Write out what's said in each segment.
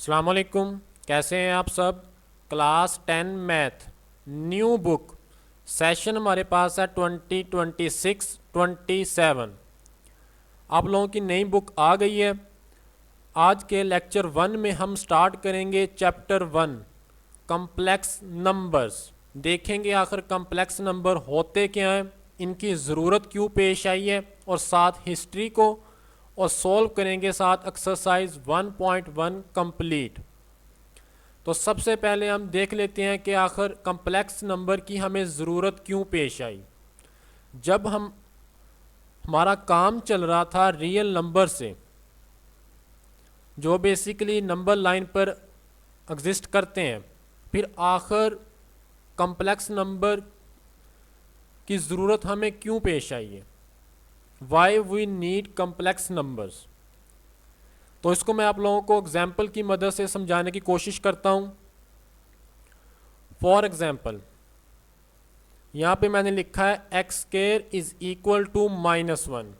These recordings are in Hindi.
अस्सलाम वालेकुम। कैसे हैं आप सब। Class 10 math new book session हमारे पास है 2026-27। आप लोगों की नई बुक आ गई है। आज के लेक्चर 1 में हम स्टार्ट करेंगे चैप्टर 1 कम्प्लेक्स नंबर्स। देखेंगे आखिर कम्प्लेक्स नंबर होते क्या हैं, इनकी ज़रूरत क्यों पेश आई है, और साथ हिस्ट्री को और सॉल्व करेंगे साथ एक्सरसाइज 1.1 कंप्लीट। तो सबसे पहले हम देख लेते हैं कि आखिर कम्प्लेक्स नंबर की हमें ज़रूरत क्यों पेश आई। जब हमारा काम चल रहा था रियल नंबर से, जो बेसिकली नंबर लाइन पर एग्जिस्ट करते हैं, फिर आखिर कम्प्लेक्स नंबर की ज़रूरत हमें क्यों पेश आई है। Why we need complex numbers. तो इसको मैं आप लोगों को एग्जाम्पल की मदद से समझाने की कोशिश करता हूँ। फॉर एग्जाम्पल यहाँ पे मैंने लिखा है x square is equal to -1।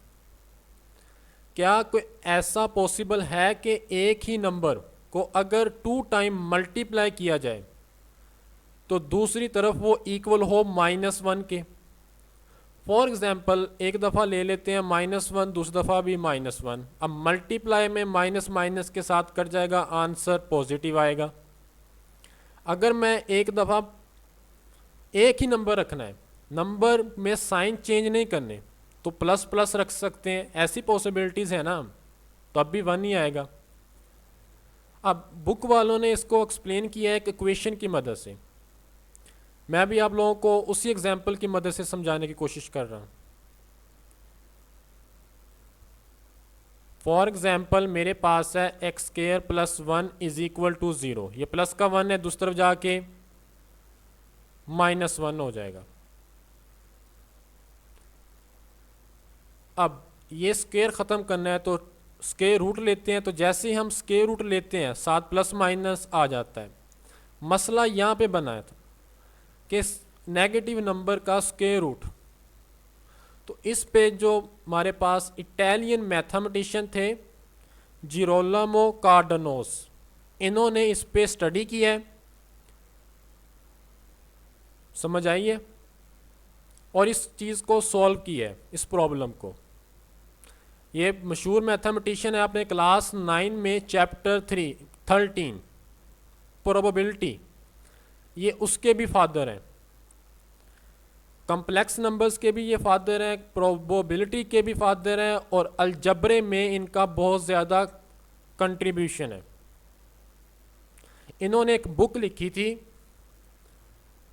क्या कोई ऐसा पॉसिबल है कि एक ही नंबर को अगर 2 टाइम मल्टीप्लाई किया जाए तो दूसरी तरफ वो इक्वल हो -1 के। फॉर एग्जाम्पल एक दफ़ा ले लेते हैं -1, दूसरी दफ़ा भी -1। अब मल्टीप्लाई में माइनस माइनस के साथ कट जाएगा, आंसर पॉजिटिव आएगा। अगर मैं एक दफ़ा एक ही नंबर रखना है, नंबर में साइन चेंज नहीं करने, तो प्लस प्लस रख सकते हैं, ऐसी पॉसिबिलिटीज़ है ना, तो अब भी 1 ही आएगा। अब बुक वालों ने इसको एक्सप्लेन किया है एक इक्वेशन की मदद से। मैं भी आप लोगों को उसी एग्जाम्पल की मदद से समझाने की कोशिश कर रहा हूँ। फॉर एग्जाम्पल मेरे पास है x square plus 1 is equal to 0। ये प्लस का 1 है, दूसरी तरफ जाके -1 हो जाएगा। अब ये स्क्वायर ख़त्म करना है तो स्क्वायर रूट लेते हैं। तो जैसे ही हम स्क्वायर रूट लेते हैं साथ प्लस माइनस आ जाता है। मसला यहाँ पे बनाया था कि नेगेटिव नंबर का स्क्वायर रूट। तो इस पे जो हमारे पास इटालियन मैथमेटिशियन थे जिरोलामो कार्डनोस, इन्होंने इस पे स्टडी किया है, समझ आइए, और इस चीज़ को सॉल्व किया है, इस प्रॉब्लम को। ये मशहूर मैथमेटिशियन है, आपने क्लास 9 में चैप्टर 13 प्रोबेबिलिटी, ये उसके भी फादर हैं। कम्प्लेक्स नंबर्स के भी ये फादर हैं, प्रोबेबिलिटी के भी फादर हैं, और अलजब्रे में इनका बहुत ज़्यादा कंट्रीब्यूशन है। इन्होंने एक बुक लिखी थी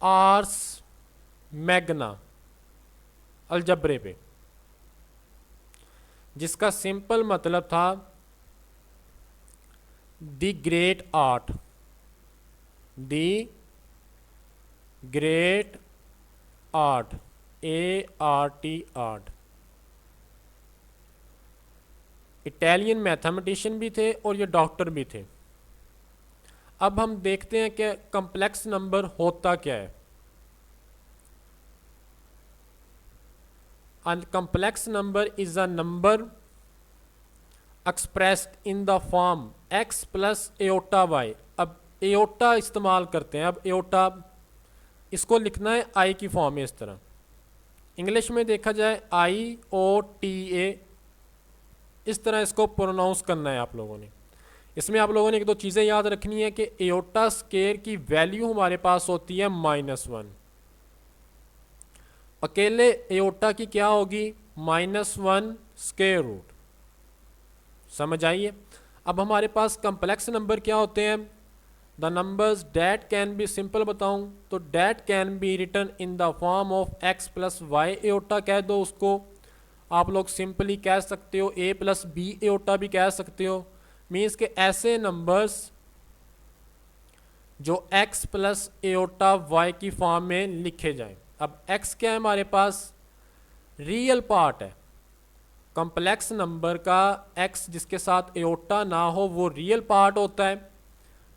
आर्स मैग्ना अलजब्रे पे, जिसका सिंपल मतलब था the great art, the great art, ART art. Italian mathematician भी थे और ये डॉक्टर भी थे। अब हम देखते हैं कि कम्प्लेक्स नंबर होता क्या है। Complex number is a number expressed in the form x plus iota y. अब एओटा इस्तेमाल करते हैं। अब एओटा इसको लिखना है आई की फॉर्म में, इस तरह इंग्लिश में देखा जाए IOTA, इस तरह इसको प्रोनाउंस करना है आप लोगों ने। इसमें आप लोगों ने एक दो चीज़ें याद रखनी है कि एओटा स्क्वायर की वैल्यू हमारे पास होती है -1। अकेले एओटा की क्या होगी, -1 स्क्वायर रूट। समझ आइए। अब हमारे पास कम्प्लेक्स नंबर क्या होते हैं, the numbers that can be, simple बताऊं तो that can be written in the form of x plus y iota कह दो उसको। आप लोग सिंपली कह सकते हो a प्लस बी एओटा भी कह सकते हो। मीन्स के ऐसे नंबर्स जो x प्लस एओटा वाई की फॉर्म में लिखे जाएं। अब x क्या है हमारे पास, रियल पार्ट है कम्प्लेक्स नंबर का। x जिसके साथ एओटा ना हो वो रियल पार्ट होता है,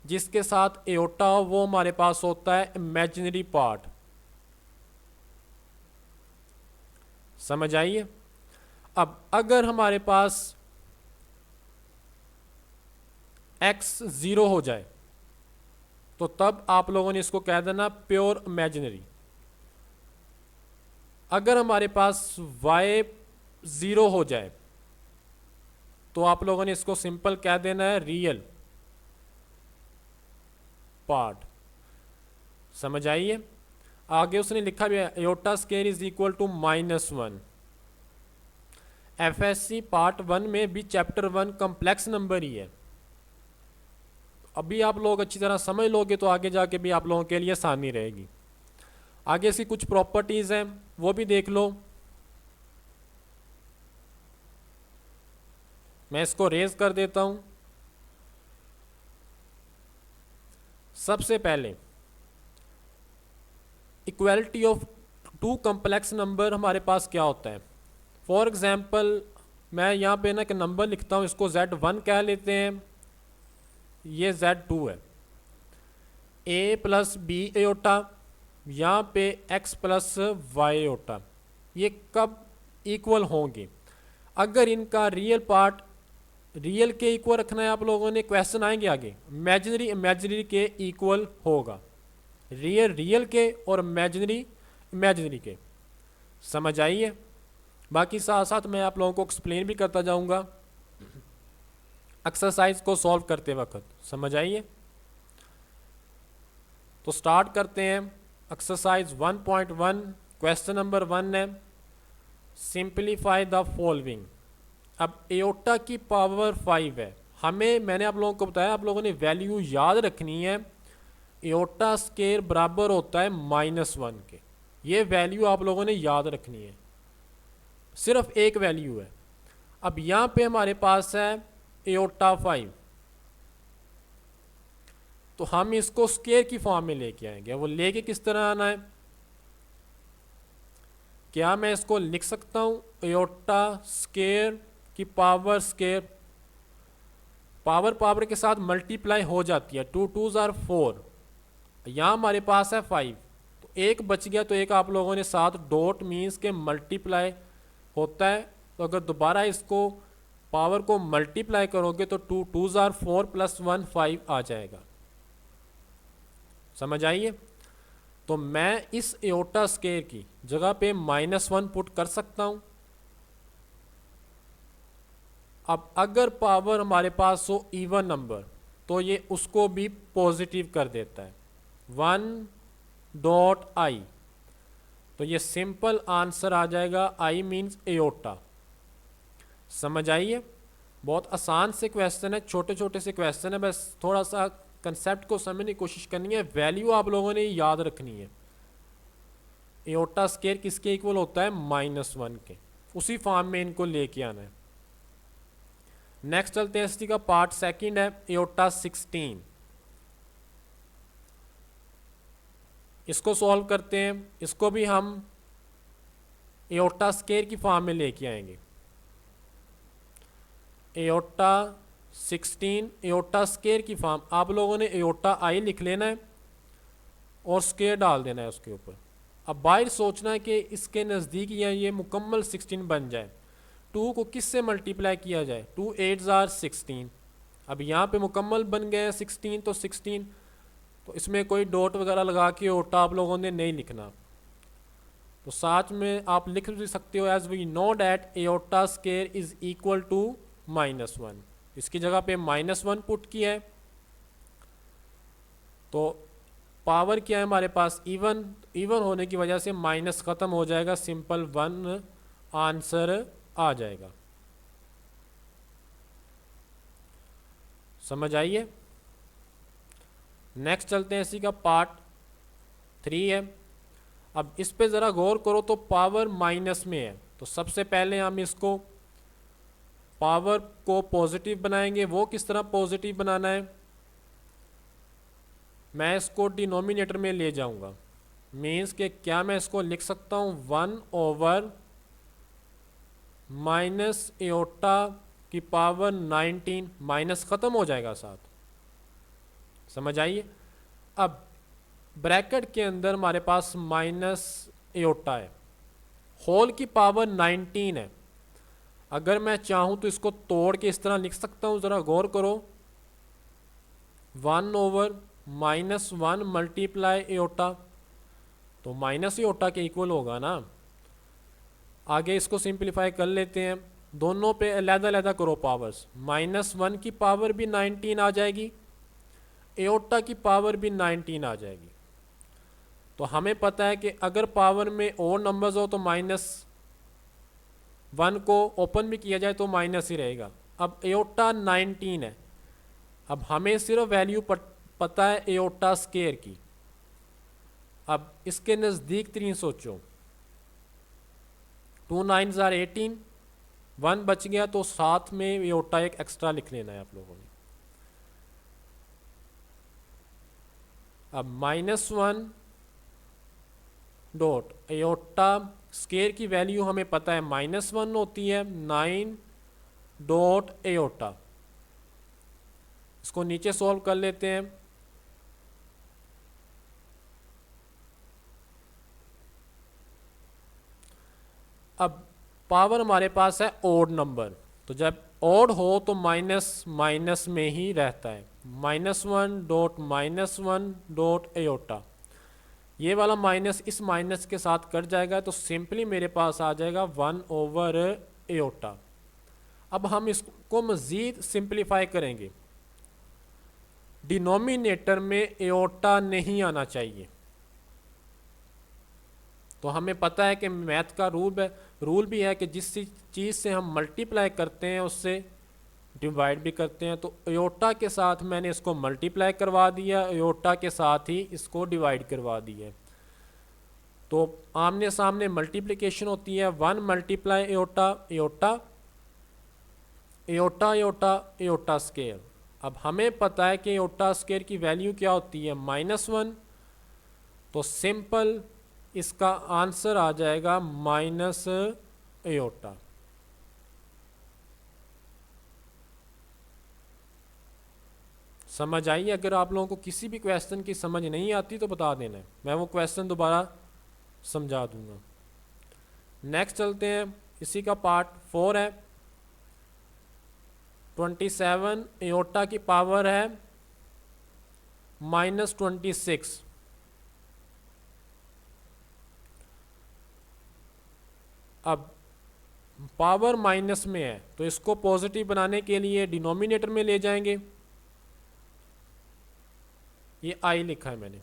जिसके साथ एओटा हो वो हमारे पास होता है इमेजिनरी पार्ट। समझ आइए। अब अगर हमारे पास x 0 हो जाए तो तब आप लोगों ने इसको कह देना प्योर इमेजिनरी। अगर हमारे पास y 0 हो जाए तो आप लोगों ने इसको सिंपल कह देना है रियल पार्ट। समझ आइए। आगे उसने लिखा भी है iota square is equal to -1। FSC part 1 में भी चैप्टर 1 कम्प्लेक्स नंबर ही है। अभी आप लोग अच्छी तरह समझ लोगे तो आगे जाके भी आप लोगों के लिए आसानी रहेगी। आगे इसकी कुछ प्रॉपर्टीज़ हैं वो भी देख लो। मैं इसको रेज कर देता हूं। सबसे पहले equality of two complex number हमारे पास क्या होता है। फॉर एग्जांपल मैं यहाँ पे ना एक नंबर लिखता हूँ, इसको Z1 कह लेते हैं, ये Z2 है। A प्लस बी एयोटा, यहाँ पे X प्लस वाई एयोटा, ये कब इक्वल होंगे? अगर इनका रियल पार्ट रियल के इक्वल रखना है आप लोगों ने, क्वेश्चन आएंगे आगे, इमेजिनरी इमेजिनरी के इक्वल होगा, रियल रियल के और इमेजिनरी इमेजिनरी के। समझ आइए। बाकी साथ साथ मैं आप लोगों को एक्सप्लेन भी करता जाऊंगा एक्सरसाइज को सॉल्व करते वक्त। समझ आइए। तो स्टार्ट करते हैं। एक्सरसाइज 1.1 क्वेश्चन नंबर 1 है, सिंप्लीफाई द फॉलोइंग। अब एयोटा की पावर 5 है, हमें मैंने आप लोगों को बताया आप लोगों ने वैल्यू याद रखनी है। एयोटा स्केयर बराबर होता है -1 के, ये वैल्यू आप लोगों ने याद रखनी है, सिर्फ एक वैल्यू है। अब यहाँ पे हमारे पास है एयोटा 5, तो हम इसको स्केयर की फॉर्म में लेके आएंगे। वो लेके किस तरह आना है? क्या मैं इसको लिख सकता हूँ एयोटा स्केयर की पावर स्केयर, पावर पावर के साथ मल्टीप्लाई हो जाती है, 2 2s are 4, यहाँ हमारे पास है 5, तो एक बच गया, तो एक आप लोगों ने साथ डॉट मीन्स के मल्टीप्लाई होता है। तो अगर दोबारा इसको पावर को मल्टीप्लाई करोगे तो 2 2s are 4 + 1 5 आ जाएगा। समझ आइए। तो मैं इस एयोटा स्केयर की जगह पे -1 पुट कर सकता हूँ। अब अगर पावर हमारे पास हो इवन नंबर तो ये उसको भी पॉजिटिव कर देता है, 1.i, तो ये सिंपल आंसर आ जाएगा। i means aorta. समझ आइए। बहुत आसान से क्वेश्चन है, छोटे छोटे से क्वेश्चन है, बस थोड़ा सा कंसेप्ट को समझने की कोशिश करनी है, वैल्यू आप लोगों ने याद रखनी है। एयोटा स्केयर किसके इक्वल होता है? -1 के, उसी फॉर्म में इनको लेके आना है। नेक्स्ट चलते हैं, इसी का पार्ट सेकंड है एयोटा 16। इसको सॉल्व करते हैं। इसको भी हम एयोटा स्केयर की फॉर्म में लेके आएंगे। एयोटा 16 एयोटा स्केयर की फॉर्म, आप लोगों ने एयोटा i लिख लेना है और स्केयर डाल देना है उसके ऊपर। अब बाहर सोचना है कि इसके नज़दीक या ये मुकम्मल 16 बन जाए। 2 को किस से मल्टीप्लाई किया जाए? 2 8s are 16। अब यहाँ पे मुकम्मल बन गए 16, तो 16, तो इसमें कोई डॉट वगैरह लगा के एयोटा आप लोगों ने नहीं लिखना, तो साथ में आप लिख भी सकते हो as we know that iota square is equal to -1। इसकी जगह पे -1 पुट किया है, तो पावर क्या है हमारे पास? इवन। इवन होने की वजह से माइनस ख़त्म हो जाएगा, सिंपल 1 आंसर आ जाएगा। समझ आइए। नेक्स्ट चलते हैं, इसी का पार्ट 3 है। अब इस पे ज़रा गौर करो, तो पावर माइनस में है, तो सबसे पहले हम इसको पावर को पॉजिटिव बनाएंगे। वो किस तरह पॉजिटिव बनाना है? मैं इसको डिनोमिनेटर में ले जाऊंगा, मीन्स के क्या मैं इसको लिख सकता हूँ 1/- एयोटा की पावर 19, माइनस ख़त्म हो जाएगा साथ। समझ आइए। अब ब्रैकेट के अंदर हमारे पास माइनस एयोटा है, होल की पावर 19 है। अगर मैं चाहूँ तो इसको तोड़ के इस तरह लिख सकता हूँ, ज़रा गौर करो, 1/-1 मल्टीप्लाई एओटा, तो माइनस एओटा के इक्वल होगा ना। आगे इसको सिंप्लीफाई कर लेते हैं, दोनों पे अलग-अलग करो पावर्स। -1 की पावर भी 19 आ जाएगी, एओटा की पावर भी 19 आ जाएगी। तो हमें पता है कि अगर पावर में और नंबर्स हो तो -1 को ओपन भी किया जाए तो माइनस ही रहेगा। अब एओटा 19 है, अब हमें सिर्फ वैल्यू पता है एओटा स्केयर की। अब इसके नज़दीक 3 सोचो, 2 9s are 18, 1 बच गया तो साथ में एओटा एक एक्स्ट्रा लिख लेना है आप लोगों ने। अब -1 डॉट एओटा स्केयर की वैल्यू हमें पता है -1 होती है, 9 डॉट एओटा। इसको नीचे सॉल्व कर लेते हैं। अब पावर हमारे पास है ओड नंबर, तो जब ओड हो तो माइनस माइनस में ही रहता है। -1 डॉट एओटा, ये वाला माइनस इस माइनस के साथ कट जाएगा, तो सिंपली मेरे पास आ जाएगा 1/एओटा। अब हम इसको मज़ीद सिंप्लीफाई करेंगे, डिनोमिनेटर में एओटा नहीं आना चाहिए। तो हमें पता है कि मैथ का रूल भी है कि जिस चीज़ से हम मल्टीप्लाई करते हैं उससे डिवाइड भी करते हैं। तो एओटा के साथ मैंने इसको मल्टीप्लाई करवा दिया, एओटा के साथ ही इसको डिवाइड करवा दिया। तो आमने सामने मल्टीप्लिकेशन होती है, 1 multiply aorta aorta aorta aorta aorta square. अब हमें पता है कि एओटा स्केयर की वैल्यू क्या होती है, -1, तो सिंपल इसका आंसर आ जाएगा माइनस एओटा। समझ आई? अगर आप लोगों को किसी भी क्वेश्चन की समझ नहीं आती तो बता देना है, मैं वो क्वेश्चन दोबारा समझा दूंगा। नेक्स्ट चलते हैं, इसी का पार्ट 4 है। 27 एओटा की पावर है -26। अब पावर माइनस में है तो इसको पॉजिटिव बनाने के लिए डिनोमिनेटर में ले जाएंगे, ये आई लिखा है मैंने।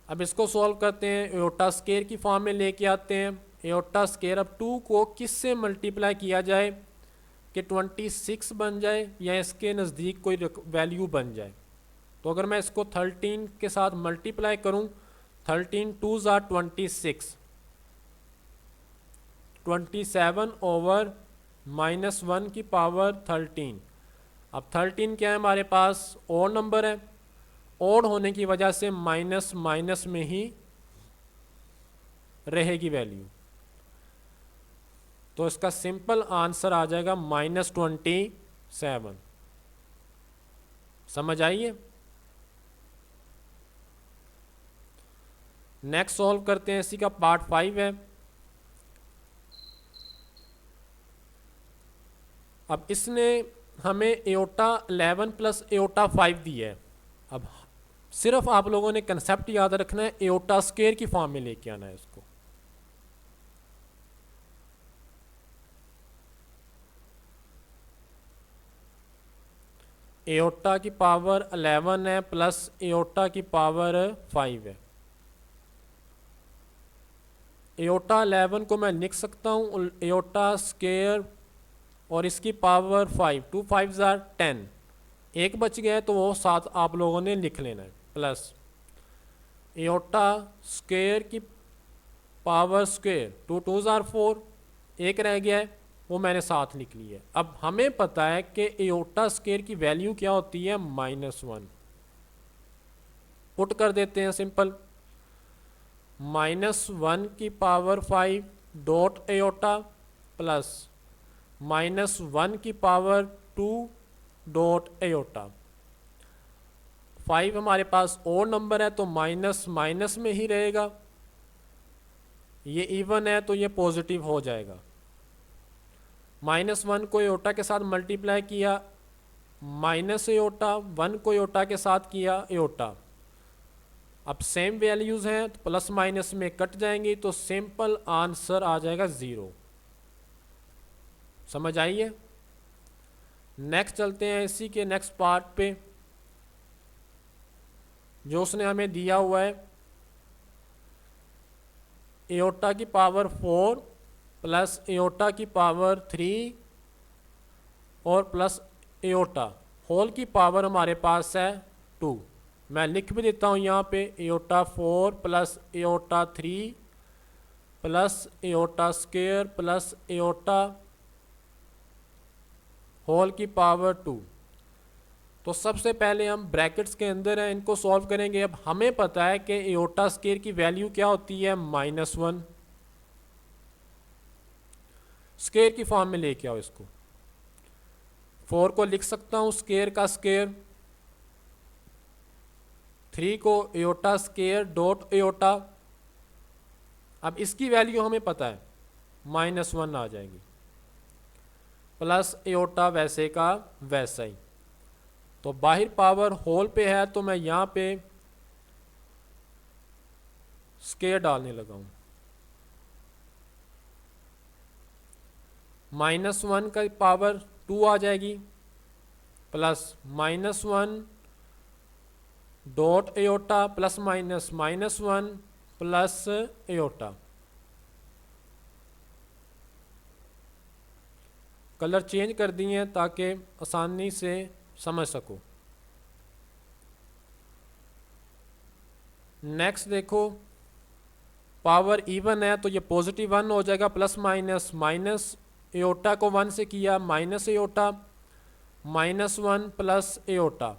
अब इसको सॉल्व करते हैं, एओटा स्केयर की फॉर्म में लेके आते हैं। एओटा स्केयर, अब 2 को किस से मल्टीप्लाई किया जाए कि 26 बन जाए या इसके नज़दीक कोई वैल्यू बन जाए। तो अगर मैं इसको 13 के साथ मल्टीप्लाई करूं, 13 2s are 26, 27/-1 की पावर 13। अब 13 क्या है हमारे पास, ओड नंबर है, ओड होने की वजह से माइनस माइनस में ही रहेगी वैल्यू, तो इसका सिंपल आंसर आ जाएगा -27। समझ आइए? नेक्स्ट सॉल्व करते हैं, इसी का पार्ट 5 है। अब इसने हमें एओटा 11 प्लस एओटा 5 दी है। अब सिर्फ आप लोगों ने कंसेप्ट याद रखना है, एओटा स्केयर की फॉर्म में लेके आना है इसको। एओटा की पावर 11 है प्लस एओटा की पावर 5 है। एओटा 11 को मैं लिख सकता हूँ एओटा स्केयर और इसकी पावर 5, 2 5s are 10, एक बच गया है तो वो साथ आप लोगों ने लिख लेना है, प्लस एओटा स्केयर की पावर स्क्वेयर, 2 2s are 4, एक रह गया है वो मैंने साथ लिख लिया है। अब हमें पता है कि एओटा स्केयर की वैल्यू क्या होती है, -1। पुट कर देते हैं सिंपल, -1 की पावर 5 डॉट एओटा प्लस -1 की पावर 2 डॉट एओटा। 5 हमारे पास और नंबर है तो माइनस माइनस में ही रहेगा, ये इवन है तो ये पॉजिटिव हो जाएगा। -1 को एओटा के साथ मल्टीप्लाई किया माइनस एओटा, 1 को एओटा के साथ किया एओटा। अब सेम वैल्यूज़ हैं तो प्लस माइनस में कट जाएंगी, तो सिंपल आंसर आ जाएगा 0। समझ आइए। नेक्स्ट चलते हैं इसी के नेक्स्ट पार्ट पे, जो उसने हमें दिया हुआ है एओटा की पावर 4 प्लस एओटा की पावर 3 और प्लस एओटा होल की पावर हमारे पास है 2। मैं लिख भी देता हूँ यहाँ पे iota 4 plus iota 3 plus iota square plus iota whole की पावर 2। तो सबसे पहले हम ब्रैकेट्स के अंदर हैं, इनको सॉल्व करेंगे। अब हमें पता है कि एओटा स्क्वायर की वैल्यू क्या होती है, -1। स्क्वायर की फॉर्म में लेके आओ इसको। 4 को लिख सकता हूँ स्क्वायर का स्क्वायर, 3 को एओटा स्क्वायर डॉट एओटा। अब इसकी वैल्यू हमें पता है -1 आ जाएगी, प्लस एओटा वैसे का वैसा ही। तो बाहर पावर होल पे है तो मैं यहाँ पे स्क्वायर डालने लगा हूँ। -1 का पावर 2 आ जाएगी, plus -1 dot aorta plus minus -1 plus aorta. Colour change कर दिए हैं ताकि आसानी से समझ सको। नेक्स्ट देखो, पावर इवन है तो ये +1 हो जाएगा, प्लस माइनस माइनस एओटा को 1 से किया minus iota, -1 plus iota.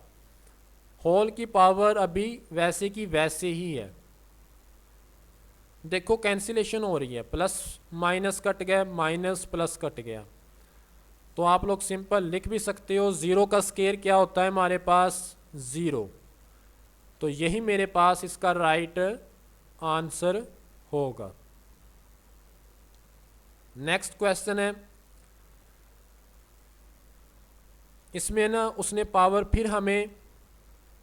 Whole की पावर अभी वैसे की वैसे ही है। देखो कैंसिलेशन हो रही है, प्लस माइनस कट गया, माइनस प्लस कट गया। तो आप लोग सिंपल लिख भी सकते हो 0 का स्क्वायर क्या होता है हमारे पास, 0। तो यही मेरे पास इसका राइट आंसर होगा। नेक्स्ट क्वेश्चन है, इसमें ना उसने पावर फिर हमें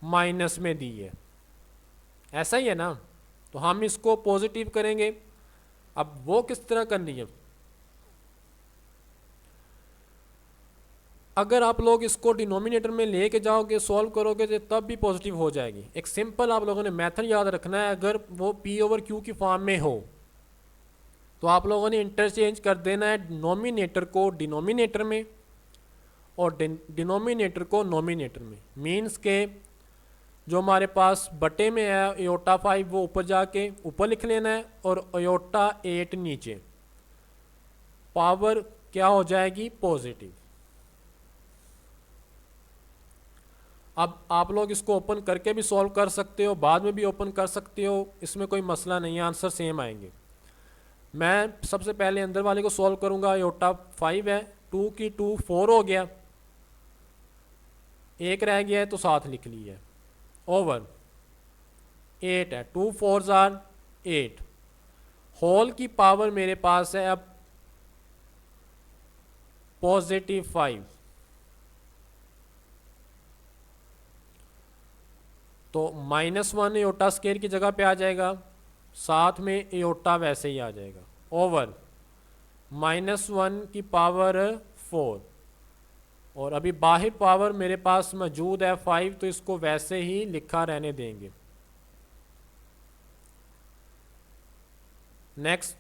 माइनस में दी है, ऐसा ही है ना, तो हम इसको पॉजिटिव करेंगे। अब वो किस तरह करनी है, अगर आप लोग इसको डिनोमिनेटर में लेके जाओगे सॉल्व करोगे तो तब भी पॉजिटिव हो जाएगी। एक सिंपल आप लोगों ने मेथड याद रखना है, अगर वो P/Q की फॉर्म में हो तो आप लोगों ने इंटरचेंज कर देना है नोमिनेटर को डिनोमिनेटर में और डिनोमिनेटर को नोमिनेटर में। मीन्स के जो हमारे पास बटे में है एओटा 5 वो ऊपर जाके ऊपर लिख लेना है और एओटा 8 नीचे, पावर क्या हो जाएगी, पॉजिटिव। अब आप लोग इसको ओपन करके भी सॉल्व कर सकते हो, बाद में भी ओपन कर सकते हो, इसमें कोई मसला नहीं है, आंसर सेम आएंगे। मैं सबसे पहले अंदर वाले को सॉल्व करूंगा। एओटा 5 है, 2 की 2 4 हो गया, एक रह गया है तो 7 लिख लिया, ओवर 8 है, 2 4 आर 8। होल की पावर मेरे पास है अब +5, तो -1 एओटा स्क्वायर की जगह पे आ जाएगा, साथ में एओटा वैसे ही आ जाएगा, ओवर -1 की पावर 4। और अभी बाहर पावर मेरे पास मौजूद है 5, तो इसको वैसे ही लिखा रहने देंगे। नेक्स्ट,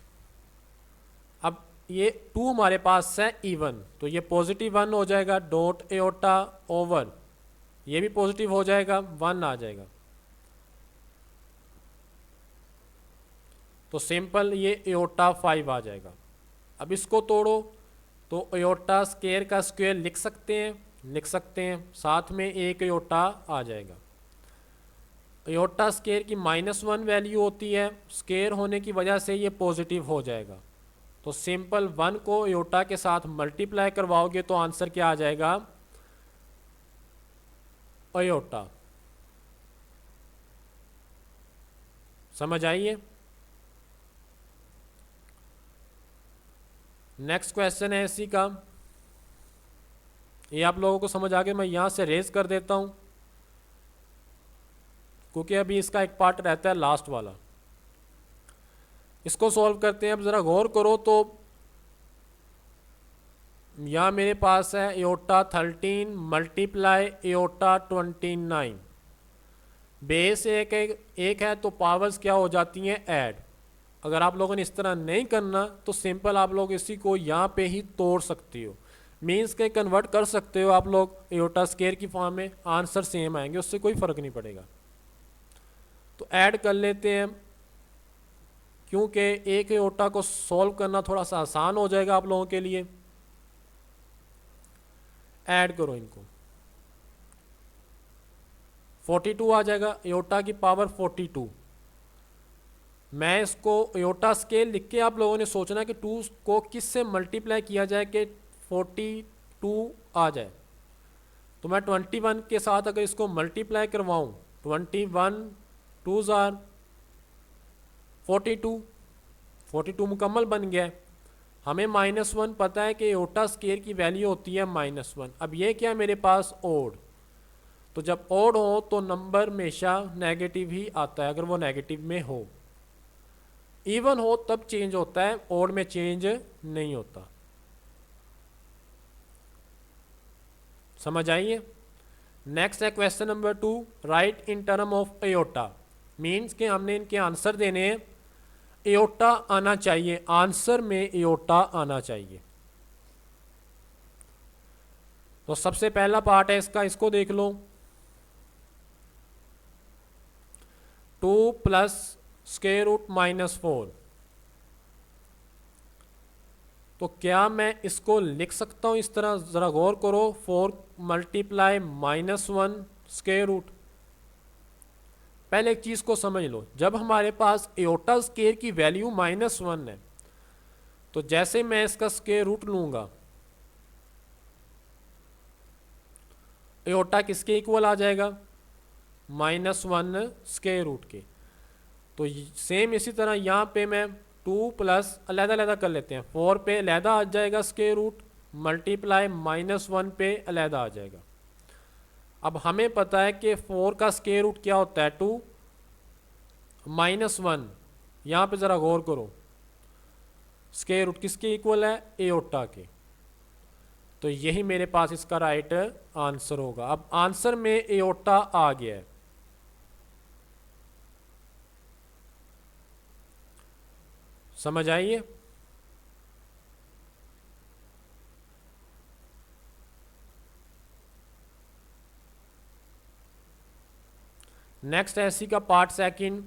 अब ये 2 हमारे पास है इवन, तो ये +1 हो जाएगा, डॉट एओटा ओवर ये भी पॉजिटिव हो जाएगा, 1 आ जाएगा। तो सिंपल ये एओटा 5 आ जाएगा। अब इसको तोड़ो तो एओटा स्क्वायर का स्क्वायर लिख सकते हैं, साथ में एक एओटा आ जाएगा। एओटा स्क्वायर की -1 वैल्यू होती है, स्क्वायर होने की वजह से ये पॉजिटिव हो जाएगा। तो सिंपल 1 को एओटा के साथ मल्टीप्लाई करवाओगे तो आंसर क्या आ जाएगा, एओटा। समझ आइए। नेक्स्ट क्वेश्चन है इसी का, ये आप लोगों को समझ आ गया। मैं यहाँ से रेज कर देता हूँ क्योंकि अभी इसका एक पार्ट रहता है लास्ट वाला। इसको सॉल्व करते हैं। अब ज़रा गौर करो तो यहाँ मेरे पास है एओटा 13 मल्टीप्लाई एओटा 29। बेस एक है तो पावर्स क्या हो जाती हैं, ऐड। अगर आप लोगों ने इस तरह नहीं करना तो सिंपल आप लोग इसी को यहाँ पे ही तोड़ सकते हो, मीन्स के कन्वर्ट कर सकते हो आप लोग एओटा स्केयर की फॉर्म में, आंसर सेम आएंगे, उससे कोई फ़र्क नहीं पड़ेगा। तो ऐड कर लेते हैं क्योंकि एक एओटा को सॉल्व करना थोड़ा सा आसान हो जाएगा आप लोगों के लिए। ऐड करो इनको, 42 आ जाएगा, एओटा की पावर 42। मैं इसको एओटा स्केल लिख के आप लोगों ने सोचना है कि 2 को किस से मल्टीप्लाई किया जाए कि 42 आ जाए। तो मैं 21 के साथ अगर इसको मल्टीप्लाई करवाऊँ, 21 2s आर 42, 42 मुकम्मल बन गया। हमें -1 पता है कि एओटा स्केयर की वैल्यू होती है -1। अब ये क्या है मेरे पास, ओड। तो जब ओड हो तो नंबर हमेशा नेगेटिव ही आता है अगर वो नेगेटिव में हो। इवन हो तब चेंज होता है, ओड में चेंज नहीं होता। समझ आइए। नेक्स्ट है question number 2, right in term of aorta. Means के हमने इनके आंसर देने हैं, एओटा आना चाहिए, आंसर में एओटा आना चाहिए। तो सबसे पहला पार्ट है इसका, इसको देख लो। 2 प्लस स्क्वायर रूट -4। तो क्या मैं इसको लिख सकता हूं इस तरह, ज़रा गौर करो, 4 मल्टीप्लाई -1 स्क्वायर रूट। पहले एक चीज़ को समझ लो, जब हमारे पास एओटा स्क्वायर की वैल्यू -1 है तो जैसे मैं इसका स्क्वायर रूट लूँगा, एओटा किसके इक्वल आ जाएगा, -1 स्क्वायर रूट के। तो सेम इसी तरह यहाँ पे मैं 2 प्लस अलग-अलग कर लेते हैं, 4 पे अलहदा आ जाएगा स्क्वायर रूट, मल्टीप्लाई -1 पे अलहदा आ जाएगा। अब हमें पता है कि 4 का स्क्वायर रूट क्या होता है, 2 -1। यहाँ पे ज़रा गौर करो, स्क्वायर रूट किसके इक्वल है, एओटा के। तो यही मेरे पास इसका राइट आंसर होगा। अब आंसर में एओटा आ गया है। समझ आइए। नेक्स्ट ऐसी का पार्ट सेकंड।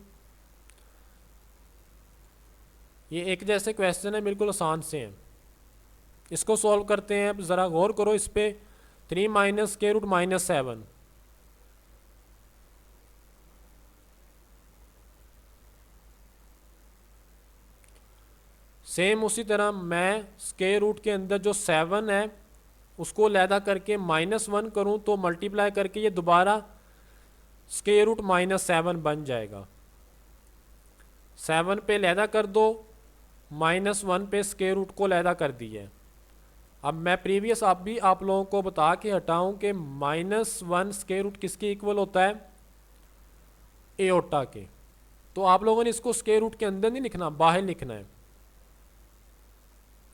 ये एक जैसे क्वेश्चन है, बिल्कुल आसान से हैं, इसको सॉल्व करते हैं। अब ज़रा गौर करो इस पे, 3 माइनस स्क्वायर रूट -7। सेम उसी तरह मैं स्क्वायर रूट के अंदर जो 7 है उसको अलहदा करके -1 करूं तो मल्टीप्लाई करके ये दोबारा स्क्वायर रूट -7 बन जाएगा। 7 पे अलहदा कर दो, -1 पे स्क्वायर रूट को अलहदा कर दिया है। अब मैं प्रीवियस आप लोगों को बता के हटाऊं कि -1 स्क्वायर रूट किसके इक्वल होता है, एओटा के। तो आप लोगों ने इसको स्क्वायर रूट के अंदर नहीं लिखना, बाहर लिखना है।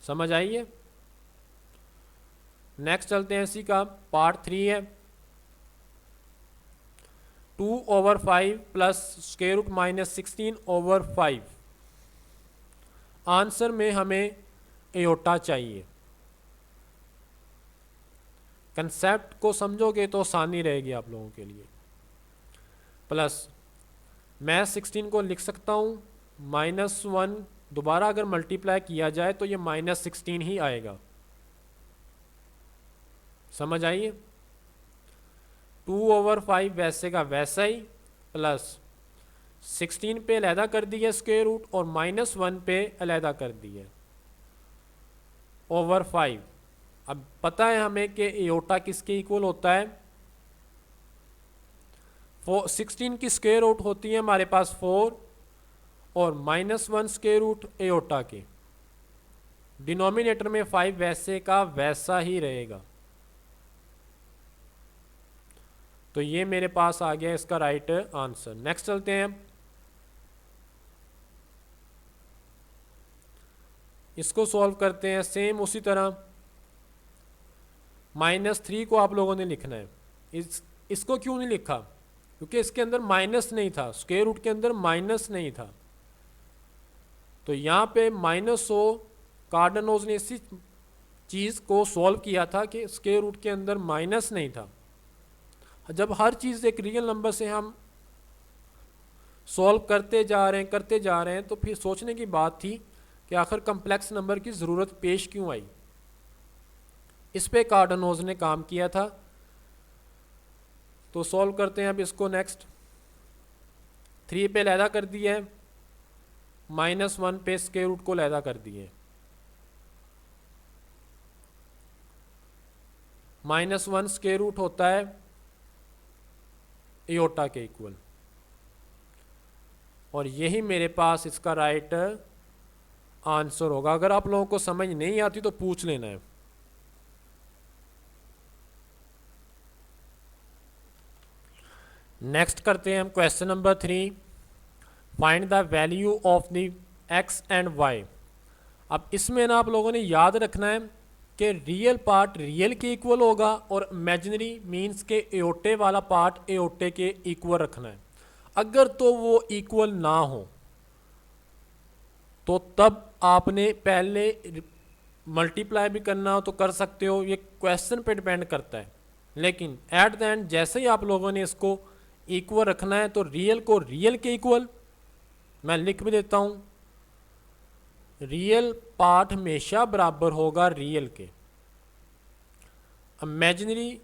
समझ आइए। नेक्स्ट चलते हैं, इसी का पार्ट 3 है। 2/5 प्लस स्क्वायर रूट -16/5। आंसर में हमें एओटा चाहिए। कंसेप्ट को समझोगे तो आसानी रहेगी आप लोगों के लिए। प्लस मैं 16 को लिख सकता हूँ, -1 दोबारा अगर मल्टीप्लाई किया जाए तो ये -16 ही आएगा। समझ आइए। 2/5 वैसे का वैसा ही, प्लस 16 पे अलहदा कर दिया स्क्वायर रूट और -1 पे अलहदा कर दिया ओवर 5। अब पता है हमें कि एओटा किसके इक्वल होता है, 16 की स्क्वायर रूट होती है हमारे पास 4 और -1 स्क्वायर रूट एओटा के। डिनोमिनेटर में 5 वैसे का वैसा ही रहेगा। तो ये मेरे पास आ गया इसका राइट आंसर। नेक्स्ट चलते हैं, इसको सॉल्व करते हैं सेम उसी तरह। -3 को आप लोगों ने लिखना है। इसको क्यों नहीं लिखा? क्योंकि इसके अंदर माइनस नहीं था, स्क्वायर रूट के अंदर माइनस नहीं था। तो यहाँ पे -100 कार्डनोज ने इसी चीज़ को सॉल्व किया था कि स्क्वायर रूट के अंदर माइनस नहीं था। जब हर चीज़ एक रियल नंबर से हम सॉल्व करते जा रहे हैं तो फिर सोचने की बात थी कि आखिर कम्प्लेक्स नंबर की ज़रूरत पेश क्यों आई। इस पे कार्डनोज ने काम किया था। तो सॉल्व करते हैं अब इसको। नेक्स्ट 3 पे लैदा कर दिया है, -1 पे स्क्वायर रूट को लैदा कर दिए। -1 स्क्वायर रूट होता है एयोटा के इक्वल, और यही मेरे पास इसका राइट आंसर होगा। अगर आप लोगों को समझ नहीं आती तो पूछ लेना है। नेक्स्ट करते हैं हम question number 3, find the value of the x and y। अब इसमें ना आप लोगों ने याद रखना है कि रियल पार्ट रियल के इक्वल होगा और इमेजिनरी मीन्स के एयोटे वाला पार्ट एयोटे के इक्वल रखना है। अगर तो वो इक्वल ना हो तो तब आपने पहले मल्टीप्लाई भी करना हो तो कर सकते हो, ये क्वेश्चन पे डिपेंड करता है। लेकिन एट द एंड जैसे ही आप लोगों ने इसको इक्वल रखना है तो रियल को रियल के इक्वल, मैं लिख भी देता हूं, रियल पार्ट हमेशा बराबर होगा रियल के, इमेजिनरी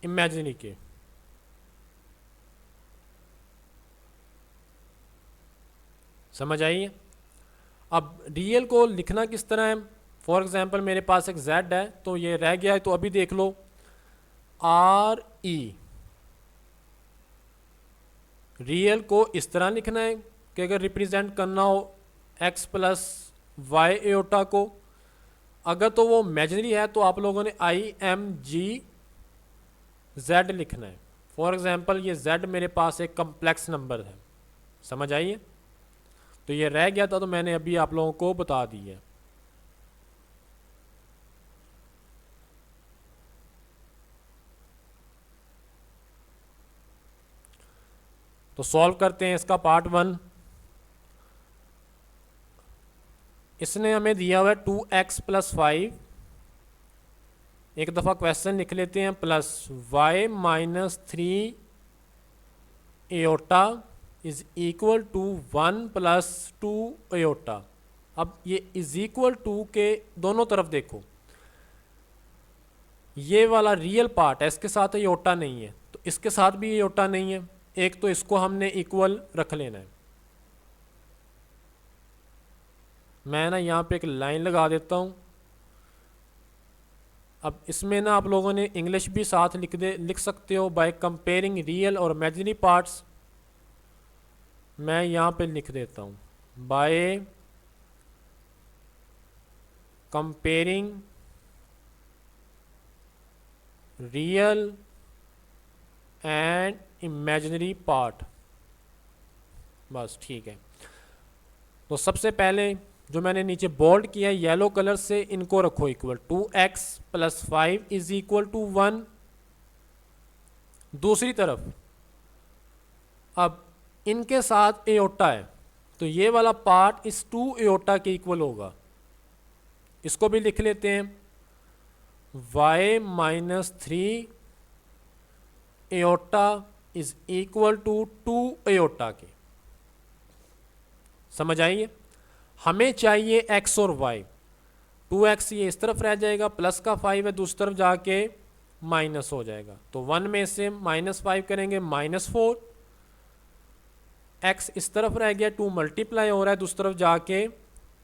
इमेजिनरी के। समझ आई? अब रियल को लिखना किस तरह है? फॉर एग्जांपल मेरे पास एक z है तो ये रह गया है, तो अभी देख लो RE रियल को इस तरह लिखना है कि अगर रिप्रेजेंट करना हो x प्लस वाई एयोटा को। अगर तो वो इमेजिनरी है तो आप लोगों ने IMG Z लिखना है। फॉर एग्जांपल ये z मेरे पास एक कम्प्लेक्स नंबर है। समझ आइए? तो ये रह गया था तो मैंने अभी आप लोगों को बता दी है। तो सॉल्व करते हैं इसका पार्ट 1। इसने हमें दिया हुआ है 2x प्लस 5, एक दफ़ा क्वेश्चन लिख लेते हैं, plus y minus 3 iota is equal to 1 plus 2 iota. अब ये इज इक्वल टू के दोनों तरफ देखो, ये वाला रियल पार्ट है, इसके साथ एयोटा नहीं है तो इसके साथ भी एयोटा नहीं है, एक तो इसको हमने इक्वल रख लेना है। मैं ना यहाँ पे एक लाइन लगा देता हूँ। अब इसमें ना आप लोगों ने इंग्लिश भी साथ लिख सकते हो, बाय कंपेयरिंग रियल और इमेजिनरी पार्ट्स। मैं यहाँ पे लिख देता हूँ bye comparing real and imaginary part. बस ठीक है। तो सबसे पहले जो मैंने नीचे बोल्ड किया है येलो कलर से, इनको रखो equal. 2x plus 5 is equal to 1। दूसरी तरफ अब इनके साथ एयोटा है तो ये वाला पार्ट इस 2 एयोटा के इक्वल होगा। इसको भी लिख लेते हैं y minus 3 iota is equal to 2 iota के। समझ आइए? हमें चाहिए x और y। 2x ये इस तरफ रह जाएगा, प्लस का 5 है दूसरी तरफ जाके माइनस हो जाएगा, तो 1 में से -5 करेंगे -4। x इस तरफ रह गया, 2 मल्टीप्लाई हो रहा है दूसरी तरफ जाके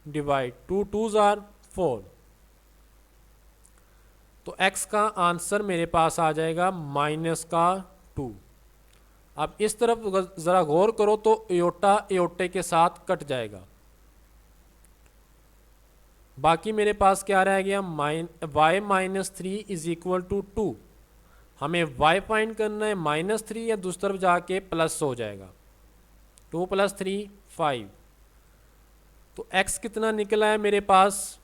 डिवाइड, 2 2s are 4। तो x का आंसर मेरे पास आ जाएगा -2। अब इस तरफ ज़रा गौर करो तो एयोटा एयोटे के साथ कट जाएगा। बाकी मेरे पास क्या रह गया, y minus three is equal to two. हमें y फाइंड करना है, -3 या दूसरी तरफ जाके प्लस हो जाएगा, 2 + 3 5। तो x कितना निकला है मेरे पास,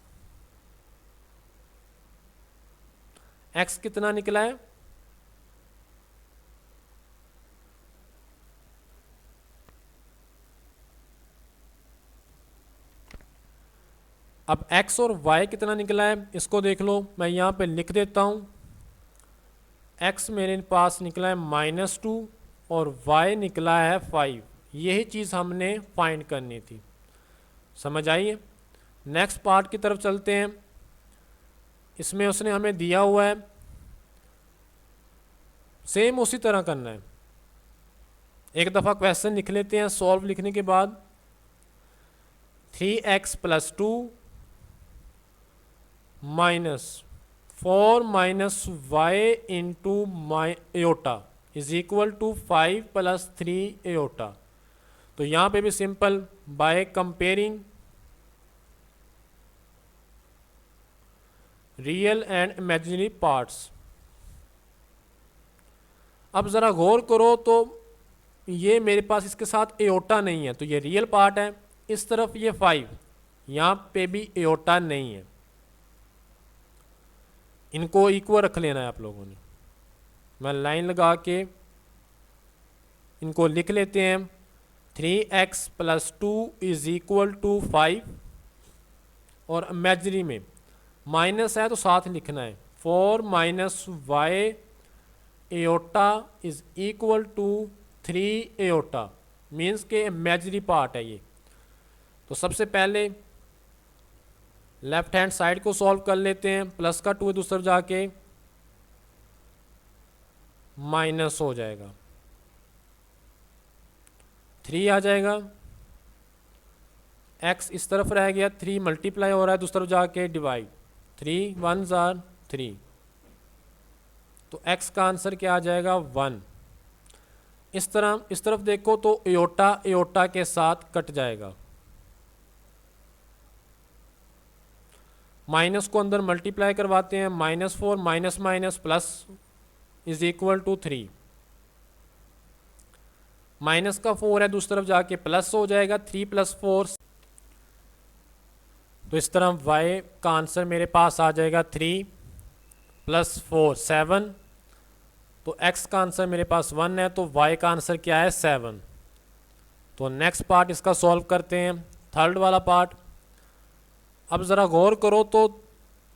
x कितना निकला है, अब x और y कितना निकला है इसको देख लो, मैं यहाँ पे लिख देता हूँ। x मेरे पास निकला है -2 और y निकला है 5। यही चीज़ हमने फाइंड करनी थी, समझ आइए। नेक्स्ट पार्ट की तरफ चलते हैं। इसमें उसने हमें दिया हुआ है, सेम उसी तरह करना है। एक दफ़ा क्वेश्चन लिख लेते हैं। सॉल्व लिखने के बाद 3x + 2 -4 - y into iota is equal to 5 + 3 iota. तो यहाँ पे भी simple, by comparing real and imaginary parts. अब ज़रा गौर करो तो ये मेरे पास इसके साथ एयोटा नहीं है, तो ये रियल पार्ट है। इस तरफ ये 5, यहाँ पे भी एयोटा नहीं है। इनको इक्वल रख लेना है आप लोगों ने। मैं लाइन लगा के इनको लिख लेते हैं। 3x + 2 इज इक्वल टू 5, और इमेजिनरी में माइनस है तो साथ लिखना है। 4 - y iota is equal to 3 iota, means के इमेजिनरी पार्ट है ये। तो सबसे पहले लेफ्ट हैंड साइड को सॉल्व कर लेते हैं। प्लस का 2 दूसरी तरफ जाके माइनस हो जाएगा, 3 आ जाएगा। x इस तरफ रह गया, 3 मल्टीप्लाई हो रहा है दूसरी तरफ जाके डिवाइड, 3 1s are 3। तो x का आंसर क्या आ जाएगा, 1। इस तरफ देखो तो एयोटा एयोटा के साथ कट जाएगा। माइनस को अंदर मल्टीप्लाई करवाते हैं, -4 minus minus plus is equal to 3। Minus का 4 है दूसरी तरफ जाके प्लस हो जाएगा, 3 + 4। तो इस तरह y का आंसर मेरे पास आ जाएगा 3 + 4 7। तो x का आंसर मेरे पास 1 है, तो y का आंसर क्या है, 7। तो नेक्स्ट पार्ट इसका सॉल्व करते हैं, थर्ड वाला पार्ट। अब ज़रा गौर करो तो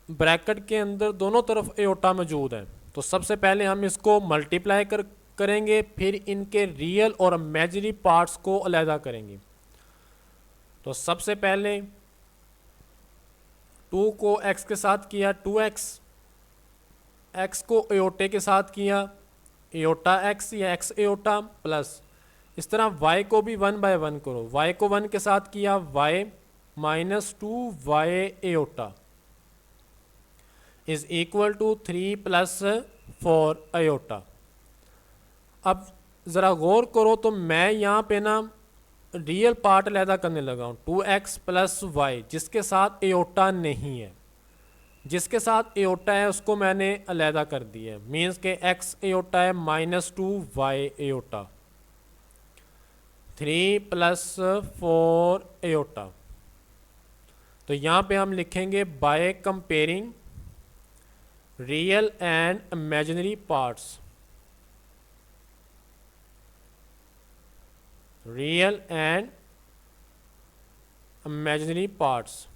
ब्रैकेट के अंदर दोनों तरफ एयोटा मौजूद है। तो सबसे पहले हम इसको मल्टीप्लाई करेंगे, फिर इनके रियल और इमेजिनरी पार्ट्स को अलहदा करेंगे। तो सबसे पहले 2 को x के साथ किया 2x, x को एयोटे के साथ किया एयोटा x या x एयोटा, प्लस इस तरह y को भी 1 बाय 1 करो। y को 1 के साथ किया y -2y iota is equal to 3 + 4 iota. अब ज़रा गौर करो तो मैं यहाँ पे ना रियल पार्ट अलहदा करने लगा हूँ, 2x + y, जिसके साथ एयोटा नहीं है। जिसके साथ एयोटा है उसको मैंने अलहदा कर दिया है, मीन्स के x एयोटा है -2y एयोटा, 3 + 4 एयोटा। तो यहाँ पे हम लिखेंगे bye comparing real and imaginary parts, real and imaginary parts.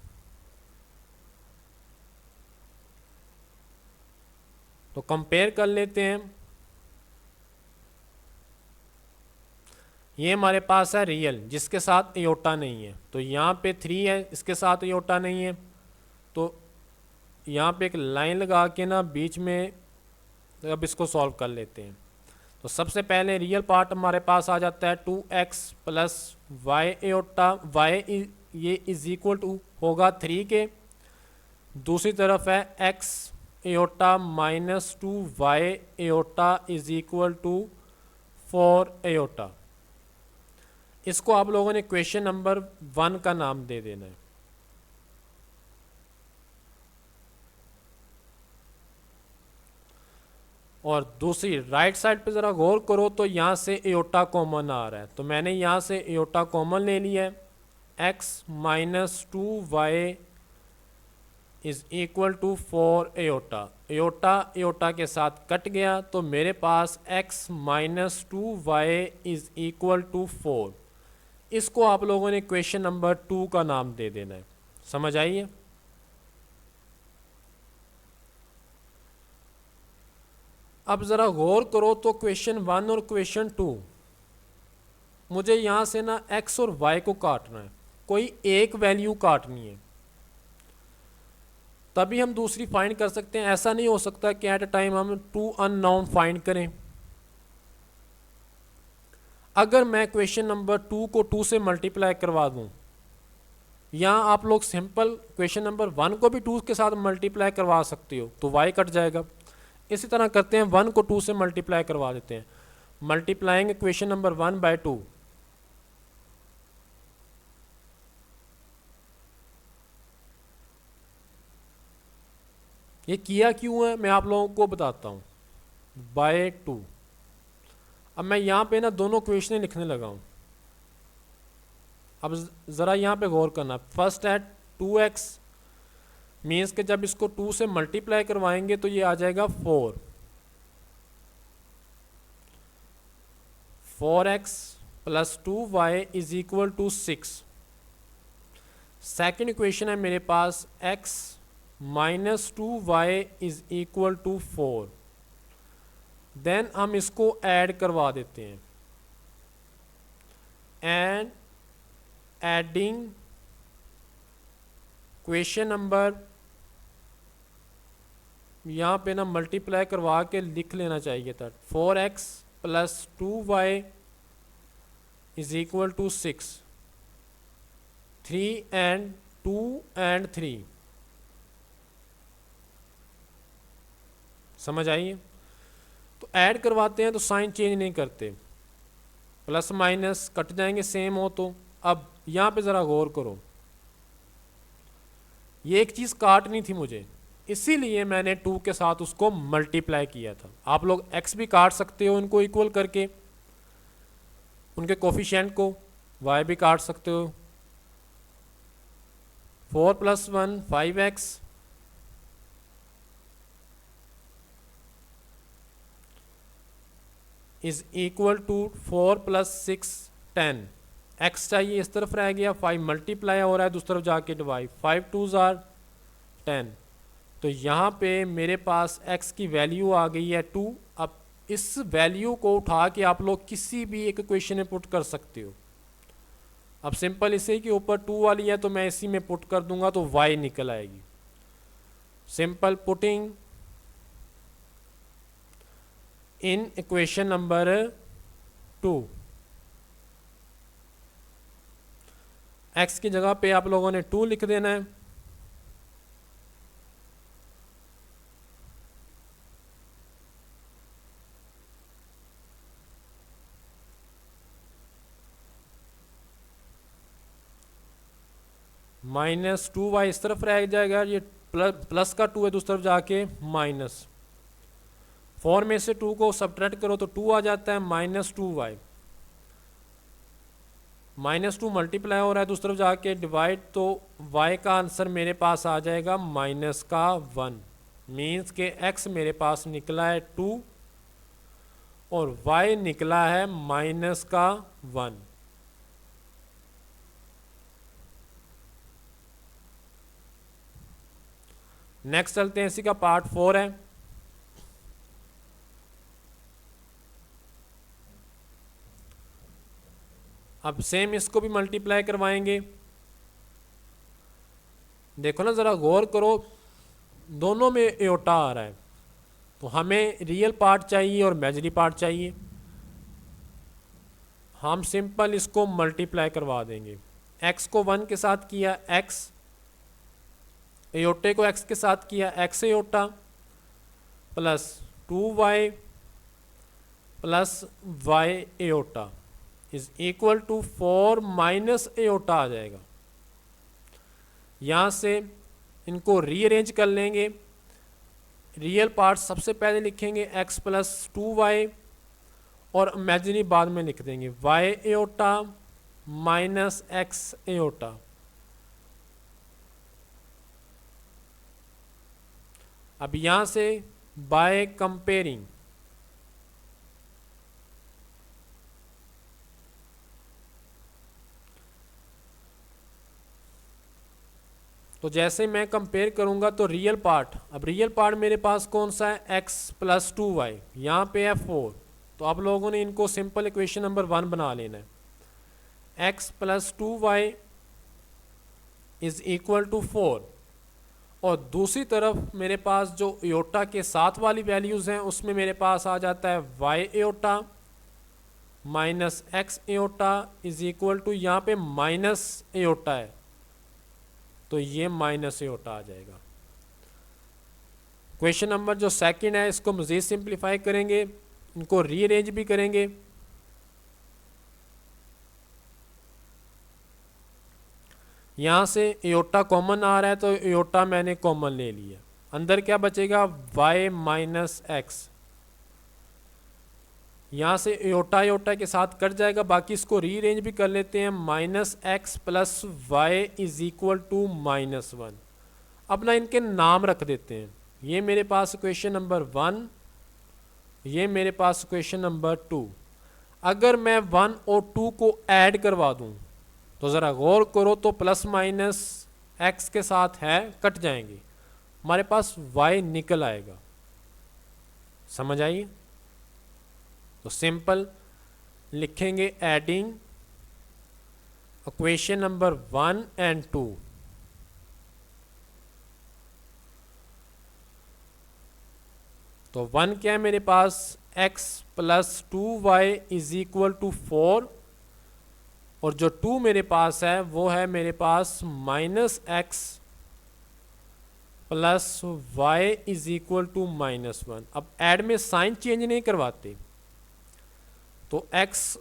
तो कंपेयर कर लेते हैं। ये हमारे पास है रियल जिसके साथ एयोटा नहीं है, तो यहाँ पे 3 है, इसके साथ एयोटा नहीं है। तो यहाँ पे एक लाइन लगा के ना बीच में, तो अब इसको सॉल्व कर लेते हैं। तो सबसे पहले रियल पार्ट हमारे पास आ जाता है 2x + y एयोटा, y ये इज इक्वल टू होगा 3 के। दूसरी तरफ है x iota -2y iota is equal to 4 iota. इसको आप लोगों ने क्वेश्चन नंबर 1 का नाम दे देना है। और दूसरी राइट साइड पे ज़रा गौर करो तो यहाँ से एयोटा कॉमन आ रहा है, तो मैंने यहाँ से एयोटा कॉमन ले लिया है। X minus 2y is equal to 4 iota, iota iota के साथ कट गया तो मेरे पास x minus 2y is equal to 4। इसको आप लोगों ने क्वेश्चन नंबर 2 का नाम दे देना है। समझ आइए। अब ज़रा गौर करो तो क्वेश्चन 1 और क्वेश्चन 2 मुझे यहाँ से ना x और y को काटना है, कोई एक वैल्यू काटनी है, तभी हम दूसरी फाइंड कर सकते हैं। ऐसा नहीं हो सकता कि एट अ टाइम हम 2 अननोन फाइंड करें। अगर मैं क्वेश्चन नंबर 2 को 2 से मल्टीप्लाई करवा दूं, यहाँ आप लोग सिंपल क्वेश्चन नंबर 1 को भी 2 के साथ मल्टीप्लाई करवा सकते हो तो y कट जाएगा। इसी तरह करते हैं 1 को 2 से मल्टीप्लाई करवा देते हैं, मल्टीप्लाइंग क्वेश्चन नंबर 1 बाय 2। ये किया क्यों है मैं आप लोगों को बताता हूँ, बाय 2। अब मैं यहाँ पे ना दोनों क्वेश्चन लिखने लगा हूँ। अब ज़रा यहाँ पे गौर करना, फर्स्ट एट 2x मीन्स के जब इसको 2 से मल्टीप्लाई करवाएंगे तो ये आ जाएगा 4x plus 2y is equal to 6। Second equation है मेरे पास x minus 2y is equal to 4। Then हम इसको ऐड करवा देते हैं, एंड एडिंग क्वेश्चन नंबर, यहाँ पे ना मल्टीप्लाई करवा के लिख लेना चाहिए था, 4x plus 2y is equal to 6। 3 and 2 and 3। समझ आइए। तो ऐड करवाते हैं तो साइन चेंज नहीं करते, प्लस माइनस कट जाएंगे सेम हो तो। अब यहाँ पे ज़रा गौर करो, ये एक चीज़ काटनी थी मुझे, इसीलिए मैंने 2 के साथ उसको मल्टीप्लाई किया था। आप लोग x भी काट सकते हो इनको इक्वल करके, उनके कोफिशिएंट को, y भी काट सकते हो। 4 plus 1 5x is equal to 4 plus 6 10। x चाहिए इस तरफ रह गया, 5 मल्टीप्लाई हो रहा है दूसरी तरफ जाके डिवाइड, 5 2s are 10। तो यहाँ पे मेरे पास x की वैल्यू आ गई है 2। अब इस वैल्यू को उठा के आप लोग किसी भी एक इक्वेशन में पुट कर सकते हो। अब सिंपल इसे के ऊपर 2 वाली है तो मैं इसी में पुट कर दूंगा तो y निकल आएगी। Simple putting in equation number 2, x की जगह पे आप लोगों ने 2 लिख देना है। माइनस 2y इस तरफ रह जाएगा, ये प्लस का 2 है दूसरी तरफ जाके माइनस। 4 में से 2 को सब्ट्रैक्ट करो तो 2 आ जाता है, माइनस 2y। माइनस 2 मल्टीप्लाई हो रहा है दूसरी तरफ जाके डिवाइड, तो y का आंसर मेरे पास आ जाएगा माइनस का 1। मीन्स के x मेरे पास निकला है 2 और y निकला है माइनस का 1। नेक्स्ट चलते हैं, इसी का पार्ट 4 है। अब सेम इसको भी मल्टीप्लाई करवाएंगे। देखो ना ज़रा गौर करो, दोनों में एयोटा आ रहा है, तो हमें रियल पार्ट चाहिए और इमेजिनरी पार्ट चाहिए। हम सिंपल इसको मल्टीप्लाई करवा देंगे। x को 1 के साथ किया x, एयोटे को x के साथ किया x iota, plus 2y plus y iota is equal to 4 minus iota आ जाएगा। यहाँ से इनको रीअरेंज कर लेंगे, रियल पार्ट सबसे पहले लिखेंगे x प्लस 2y और इमेजिनरी बाद में लिख देंगे y iota minus x aorta. अब यहां से बाय कंपेयरिंग तो जैसे मैं कंपेयर करूंगा तो रियल पार्ट, अब रियल पार्ट मेरे पास कौन सा है x प्लस 2y, यहाँ पे है 4, तो आप लोगों ने इनको सिंपल इक्वेशन नंबर 1 बना लेना है। x plus 2y is equal to 4 और दूसरी तरफ मेरे पास जो एओटा के साथ वाली वैल्यूज़ हैं उसमें मेरे पास आ जाता है y iota minus x iota is equal to, यहाँ पे माइनस एओटा है तो ये माइनस एओटा आ जाएगा। क्वेश्चन नंबर जो सेकंड है इसको मज़ीद सिंप्लीफाई करेंगे, इनको रीअरेंज भी करेंगे। यहाँ से एओटा कॉमन आ रहा है तो एओटा मैंने कॉमन ले लिया, अंदर क्या बचेगा y माइनस एक्स, यहाँ से एओटा एओटा के साथ कट जाएगा, बाकी इसको रीअरेंज भी कर लेते हैं। Minus x plus y is equal to minus 1। अब ना इनके नाम रख देते हैं, ये मेरे पास क्वेश्चन नंबर 1, ये मेरे पास क्वेश्चन नंबर 2। अगर मैं 1 और 2 को ऐड करवा दूं तो ज़रा गौर करो तो प्लस माइनस एक्स के साथ है कट जाएंगे, हमारे पास y निकल आएगा। समझ आइए, तो सिंपल लिखेंगे एडिंग इक्वेशन नंबर 1 एंड 2। तो 1 क्या है मेरे पास x plus 2y is equal to 4 और जो 2 मेरे पास है वो है मेरे पास minus x plus y is equal to minus 1। अब ऐड में साइन चेंज नहीं करवाते तो x,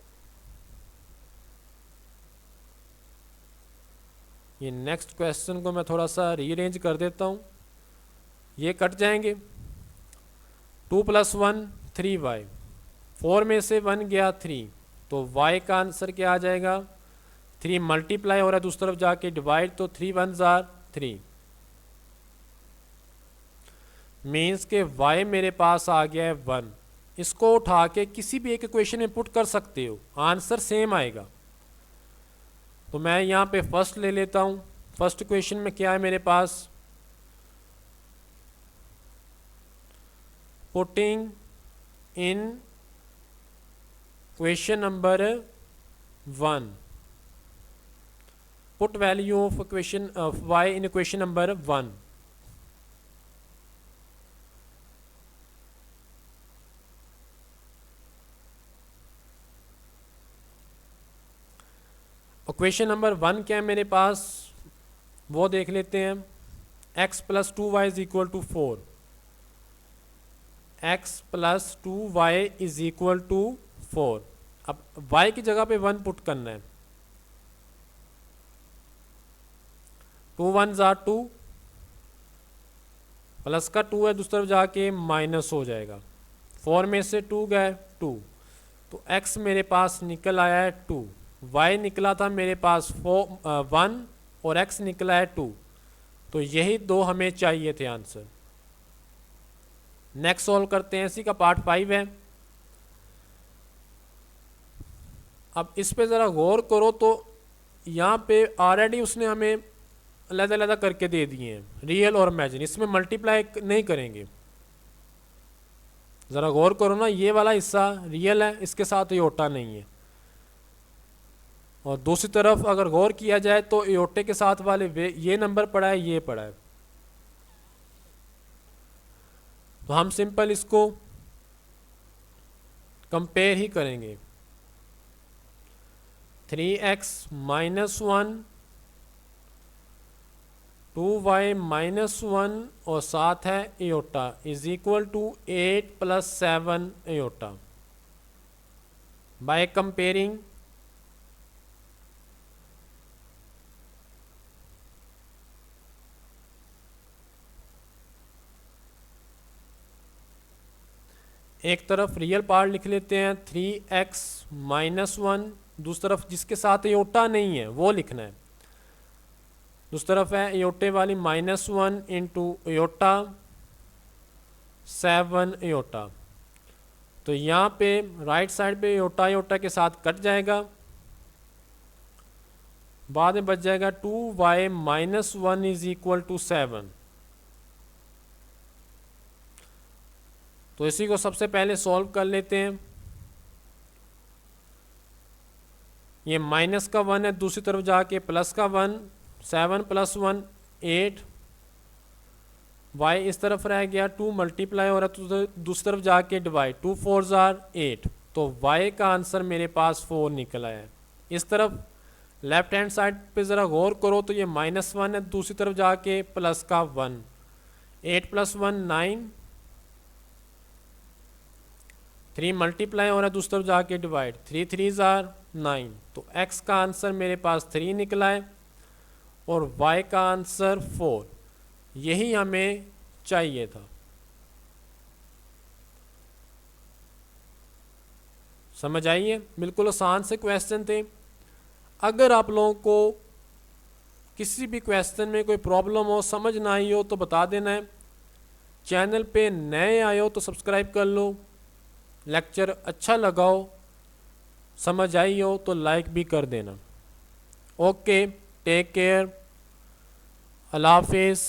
ये नेक्स्ट क्वेश्चन को मैं थोड़ा सा रीअरेंज कर देता हूँ, ये कट जाएंगे। 2 प्लस 1 3y, 4 में से 1 गया 3, तो y का आंसर क्या आ जाएगा 3 मल्टीप्लाई हो रहा है दूसरी तरफ जाके डिवाइड, तो 3 1 जार 3 मीन्स के y मेरे पास आ गया है 1। इसको उठा के किसी भी एक इक्वेशन में पुट कर सकते हो, आंसर सेम आएगा। तो मैं यहाँ पे फर्स्ट ले लेता हूँ। फर्स्ट इक्वेशन में क्या है मेरे पास, putting in question number 1, put value of equation y in equation number 1। Equation number 1 क्या है मेरे पास वो देख लेते हैं। x plus 2y is equal to 4, x plus 2y is equal to 4। अब y की जगह पे 1 पुट करना है, 2 1 जार 2 प्लस का 2 है दूसरी तरफ जाके माइनस हो जाएगा, 4 में से 2 गए 2, तो x मेरे पास निकल आया है 2, y निकला था मेरे पास 1 और x निकला है 2, तो यही दो हमें चाहिए थे आंसर। नेक्स्ट सॉल्व करते हैं, इसी का पार्ट 5 है। अब इस पे ज़रा गौर करो तो यहाँ पे ऑलरेडी उसने हमें अलग-अलग करके दे दिए हैं, रियल और इमेजिन, इसमें मल्टीप्लाई नहीं करेंगे। ज़रा गौर करो ना, ये वाला हिस्सा रियल है, इसके साथ एओटा नहीं है, और दूसरी तरफ अगर गौर किया जाए तो एओटे के साथ वाले ये नंबर पड़ा है, ये पड़ा है। तो हम सिंपल इसको कंपेयर ही करेंगे। 3x माइनस 1, 2y माइनस 1 और साथ है iota is equal to 8 plus 7 iota. By comparing एक तरफ रियल पार्ट लिख लेते हैं 3x माइनस 1, दूसरी तरफ जिसके साथ एयोटा नहीं है वो लिखना है। दूसरी तरफ है एयोटे वाली -1 इंटू एयोटा 7 एयोटा। तो यहाँ पे राइट साइड पे एयोटा एयोटा के साथ कट जाएगा, बाद में बच जाएगा 2y minus 1 is equal to 7। तो इसी को सबसे पहले सॉल्व कर लेते हैं। ये माइनस का 1 है, दूसरी तरफ जाके प्लस का 1, 7 + 1 8, y इस तरफ रह गया 2 मल्टीप्लाई हो रहा है तो दूसरी तरफ जाके डिवाइड, 2 4 8। तो y का आंसर मेरे पास 4 निकला है। इस तरफ लेफ्ट हैंड साइड पे ज़रा गौर करो तो ये -1 है, दूसरी तरफ जाके प्लस का 1, 8 + 1 9, 3 मल्टीप्लाई हो रहा है दूसरी तरफ जाके डिवाइड, 3 3 9। तो x का आंसर मेरे पास 3 निकला है और y का आंसर 4। यही हमें चाहिए था। समझ आइए, बिल्कुल आसान से क्वेश्चन थे। अगर आप लोगों को किसी भी क्वेश्चन में कोई प्रॉब्लम हो, समझ ना आई हो तो बता देना है। चैनल पे नए आए हो तो सब्सक्राइब कर लो। लेक्चर अच्छा लगा हो, समझ आई हो तो लाइक भी कर देना। ओके, टेक केयर, अल्लाह हाफिज़।